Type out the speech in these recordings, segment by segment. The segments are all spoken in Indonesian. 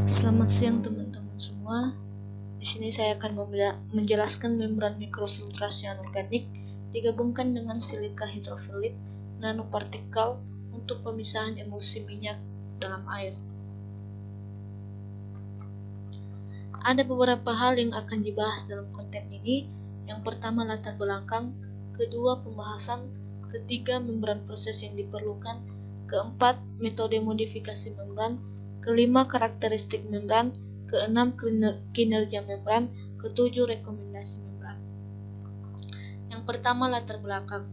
Selamat siang teman-teman semua. Di sini saya akan menjelaskan membran mikrofiltrasi anorganik digabungkan dengan silika hidrofilik nanopartikel untuk pemisahan emulsi minyak dalam air. Ada beberapa hal yang akan dibahas dalam konten ini. Yang pertama, latar belakang; kedua, pembahasan; ketiga, membran proses yang diperlukan; keempat, metode modifikasi membran; kelima, karakteristik membran; keenam, kinerja membran; ketujuh, rekomendasi membran. Yang pertama, latar belakang.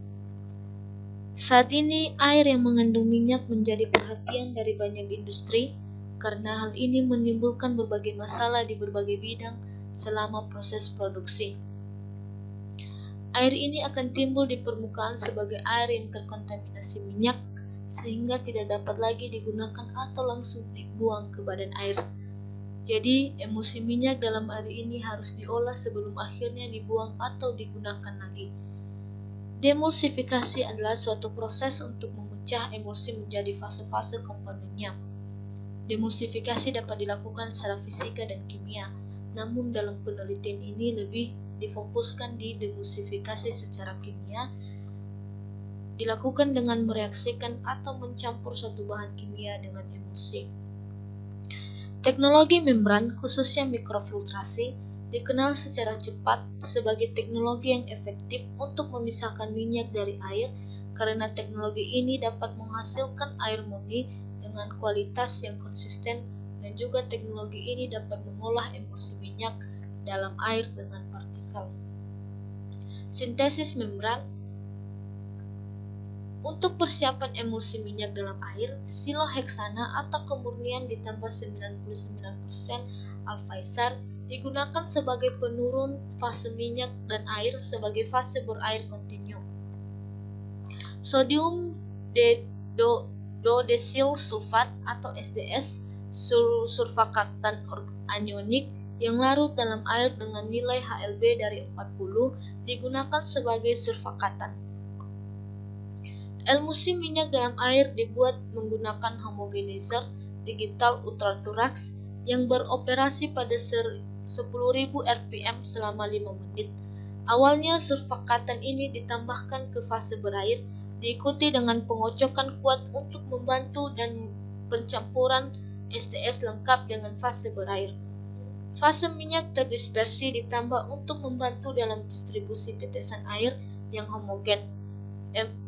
Saat ini, air yang mengandung minyak menjadi perhatian dari banyak industri karena hal ini menimbulkan berbagai masalah di berbagai bidang selama proses produksi. Air ini akan timbul di permukaan sebagai air yang terkontaminasi minyak sehingga tidak dapat lagi digunakan atau langsung dibuang ke badan air. Jadi, emulsi minyak dalam air ini harus diolah sebelum akhirnya dibuang atau digunakan lagi. Demulsifikasi adalah suatu proses untuk memecah emulsi menjadi fase-fase komponennya. Demulsifikasi dapat dilakukan secara fisika dan kimia, namun dalam penelitian ini lebih difokuskan di demulsifikasi secara kimia, dilakukan dengan mereaksikan atau mencampur suatu bahan kimia dengan emulsi. Teknologi membran, khususnya mikrofiltrasi, dikenal secara cepat sebagai teknologi yang efektif untuk memisahkan minyak dari air karena teknologi ini dapat menghasilkan air murni dengan kualitas yang konsisten, dan juga teknologi ini dapat mengolah emulsi minyak dalam air dengan partikel. Sintesis membran. Untuk persiapan emulsi minyak dalam air, siloheksana atau kemurnian ditambah 99% alfaisar digunakan sebagai penurun fase minyak dan air sebagai fase berair kontinu. Sodium dodesil sulfat atau SDS, surfaktan anionik yang larut dalam air dengan nilai HLB dari 40 digunakan sebagai surfaktan. Emulsi minyak dalam air dibuat menggunakan homogenizer digital ultraturaks yang beroperasi pada 10.000 rpm selama 5 menit. Awalnya surfaktan ini ditambahkan ke fase berair, diikuti dengan pengocokan kuat untuk membantu dan pencampuran SDS lengkap dengan fase berair. Fase minyak terdispersi ditambah untuk membantu dalam distribusi tetesan air yang homogen.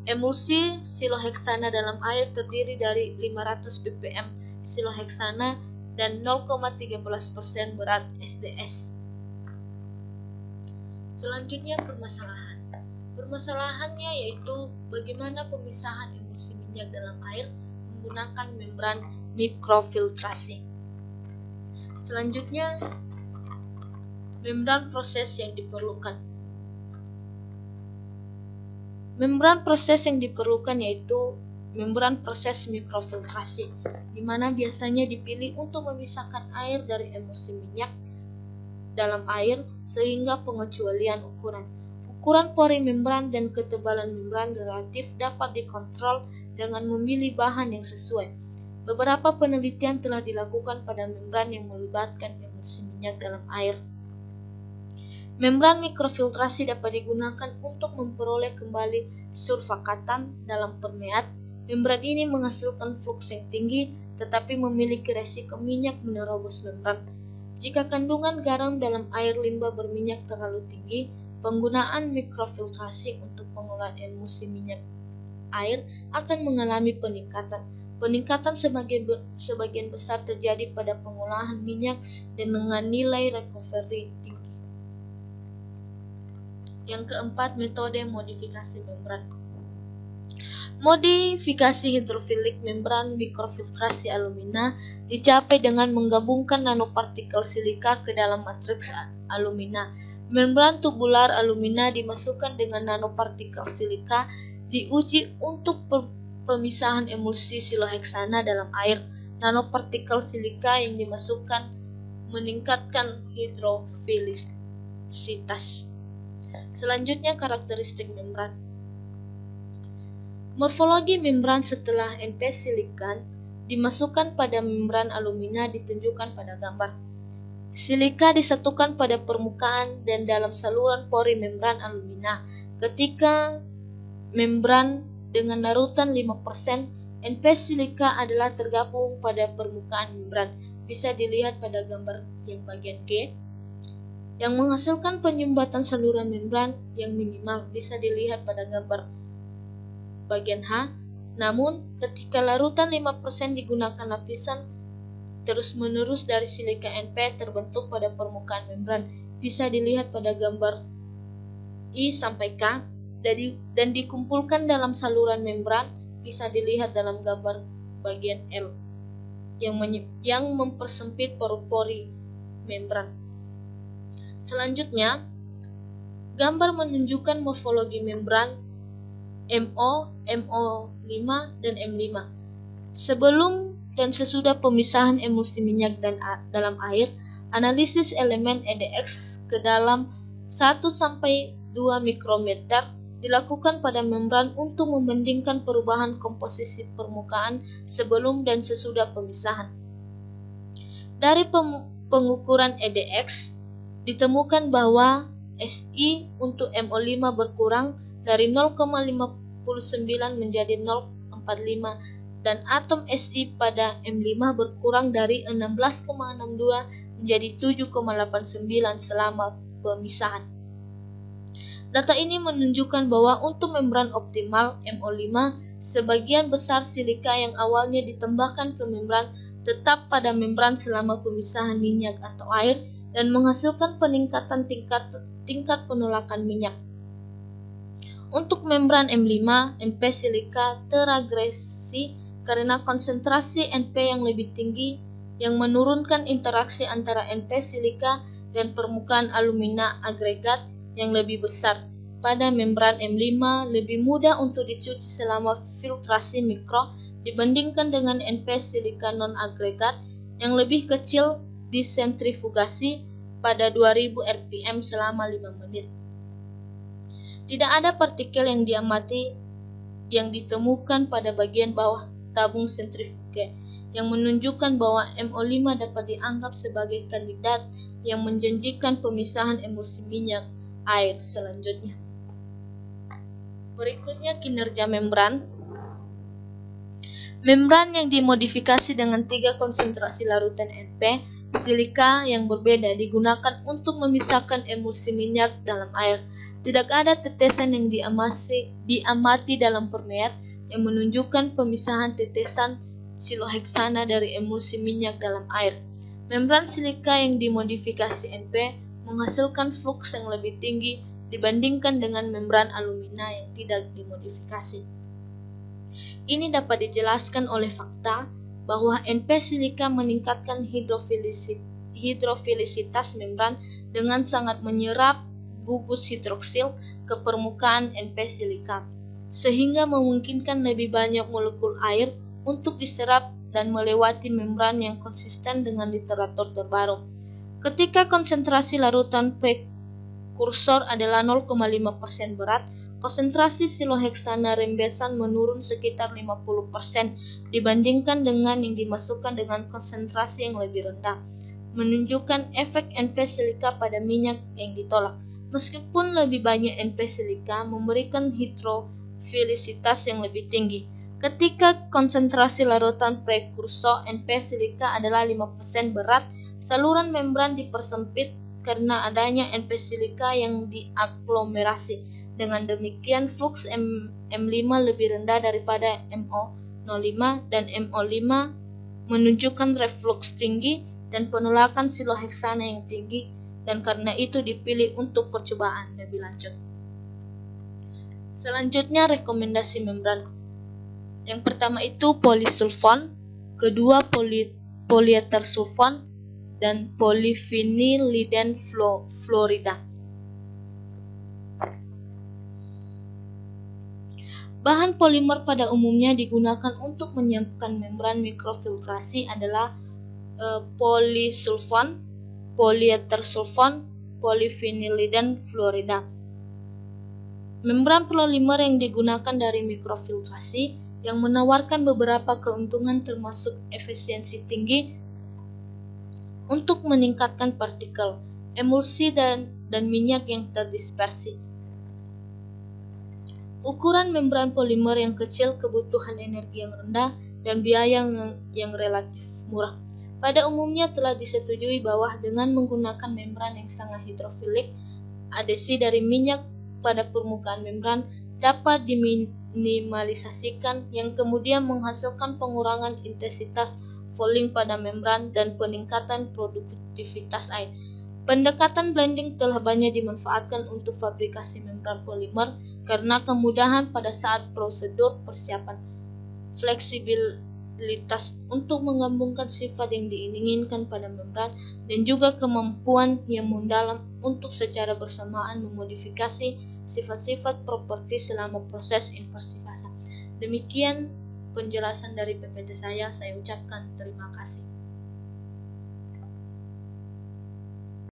Emulsi siloheksana dalam air terdiri dari 500 ppm siloheksana dan 0,13% berat SDS. Selanjutnya, permasalahan. Permasalahannya yaitu bagaimana pemisahan emulsi minyak dalam air menggunakan membran mikrofiltrasi. Selanjutnya, membran proses yang diperlukan. Membran proses yang diperlukan yaitu membran proses mikrofiltrasi, di mana biasanya dipilih untuk memisahkan air dari emulsi minyak dalam air sehingga pengecualian ukuran. Ukuran pori membran dan ketebalan membran relatif dapat dikontrol dengan memilih bahan yang sesuai. Beberapa penelitian telah dilakukan pada membran yang melibatkan emulsi minyak dalam air. Membran mikrofiltrasi dapat digunakan untuk memperoleh kembali surfaktan dalam permeat. Membran ini menghasilkan fluks yang tinggi, tetapi memiliki resiko minyak menerobos membran. Jika kandungan garam dalam air limbah berminyak terlalu tinggi, penggunaan mikrofiltrasi untuk pengolahan emulsi minyak air akan mengalami peningkatan. Peningkatan sebagian besar terjadi pada pengolahan minyak dan dengan nilai recovery tinggi. Yang keempat, metode modifikasi membran. Modifikasi hidrofilik membran mikrofiltrasi alumina dicapai dengan menggabungkan nanopartikel silika ke dalam matriks alumina. Membran tubular alumina dimasukkan dengan nanopartikel silika, diuji untuk pemisahan emulsi siloheksana dalam air. Nanopartikel silika yang dimasukkan meningkatkan hidrofilisitas. Selanjutnya, karakteristik membran. Morfologi membran setelah NP silikan dimasukkan pada membran alumina ditunjukkan pada gambar. Silika disatukan pada permukaan dan dalam saluran pori membran alumina. Ketika membran dengan larutan 5%, NP silika adalah tergabung pada permukaan membran. Bisa dilihat pada gambar yang bagian G, yang menghasilkan penyumbatan saluran membran yang minimal. Bisa dilihat pada gambar bagian H. Namun, ketika larutan 5% digunakan, lapisan terus-menerus dari silika NP terbentuk pada permukaan membran. Bisa dilihat pada gambar I sampai K, dan dikumpulkan dalam saluran membran. Bisa dilihat dalam gambar bagian L, yang mempersempit pori-pori membran. Selanjutnya, gambar menunjukkan morfologi membran MO, MO5, dan M5. Sebelum dan sesudah pemisahan emulsi minyak dan dalam air, analisis elemen EDX ke dalam 1-2 mikrometer dilakukan pada membran untuk membandingkan perubahan komposisi permukaan sebelum dan sesudah pemisahan. Dari pengukuran EDX, ditemukan bahwa SI untuk MO5 berkurang dari 0,59 menjadi 0,45 dan atom SI pada M5 berkurang dari 16,62 menjadi 7,89 selama pemisahan. Data ini menunjukkan bahwa untuk membran optimal MO5, sebagian besar silika yang awalnya ditambahkan ke membran tetap pada membran selama pemisahan minyak atau air dan menghasilkan peningkatan tingkat penolakan minyak. Untuk membran M5, NP silika teragresi karena konsentrasi NP yang lebih tinggi yang menurunkan interaksi antara NP silika dan permukaan alumina agregat yang lebih besar. Pada membran M5 lebih mudah untuk dicuci selama filtrasi mikro dibandingkan dengan NP silika non-agregat yang lebih kecil disentrifugasi pada 2000 rpm selama 5 menit. Tidak ada partikel yang diamati yang ditemukan pada bagian bawah tabung sentrifuge, yang menunjukkan bahwa MO5 dapat dianggap sebagai kandidat yang menjanjikan pemisahan emulsi minyak air selanjutnya. Berikutnya kinerja membran. Membran yang dimodifikasi dengan 3 konsentrasi larutan NP silika yang berbeda digunakan untuk memisahkan emulsi minyak dalam air. Tidak ada tetesan yang diamati dalam permeat yang menunjukkan pemisahan tetesan siloheksana dari emulsi minyak dalam air. Membran silika yang dimodifikasi NP menghasilkan fluks yang lebih tinggi dibandingkan dengan membran alumina yang tidak dimodifikasi. Ini dapat dijelaskan oleh fakta bahwa NP silika meningkatkan hidrofilisitas membran dengan sangat menyerap gugus hidroksil ke permukaan NP silika, sehingga memungkinkan lebih banyak molekul air untuk diserap dan melewati membran yang konsisten dengan literatur terbaru. Ketika konsentrasi larutan prekursor adalah 0,5% berat, konsentrasi siloheksana rembesan menurun sekitar 50% dibandingkan dengan yang dimasukkan dengan konsentrasi yang lebih rendah, menunjukkan efek NP silika pada minyak yang ditolak. Meskipun lebih banyak NP silika memberikan hidrofilisitas yang lebih tinggi. Ketika konsentrasi larutan prekursor NP silika adalah 5% berat, saluran membran dipersempit karena adanya NP silika yang diaglomerasi. Dengan demikian, fluks M5 lebih rendah daripada MO05 dan MO5 menunjukkan refluks tinggi dan penolakan siloheksana yang tinggi, dan karena itu dipilih untuk percobaan lebih lanjut. Selanjutnya rekomendasi membran. Yang pertama itu polisulfon, kedua poliethersulfon, dan polyvinylidene fluorida. Bahan polimer pada umumnya digunakan untuk menyiapkan membran mikrofiltrasi adalah polisulfon, poliethersulfon, polyvinylidene fluorida. Membran polimer yang digunakan dari mikrofiltrasi yang menawarkan beberapa keuntungan termasuk efisiensi tinggi untuk meningkatkan partikel, emulsi dan minyak yang terdispersi. Ukuran membran polimer yang kecil, kebutuhan energi yang rendah, dan biaya yang relatif murah. Pada umumnya telah disetujui bahwa dengan menggunakan membran yang sangat hidrofilik, adesi dari minyak pada permukaan membran dapat diminimalisasikan, yang kemudian menghasilkan pengurangan intensitas fouling pada membran dan peningkatan produktivitas air. Pendekatan blending telah banyak dimanfaatkan untuk fabrikasi membran polimer karena kemudahan pada saat prosedur persiapan, fleksibilitas untuk menggabungkan sifat yang diinginkan pada membran, dan juga kemampuan yang mendalam untuk secara bersamaan memodifikasi sifat-sifat properti selama proses inversi fasa. Demikian penjelasan dari PPT saya ucapkan terima kasih.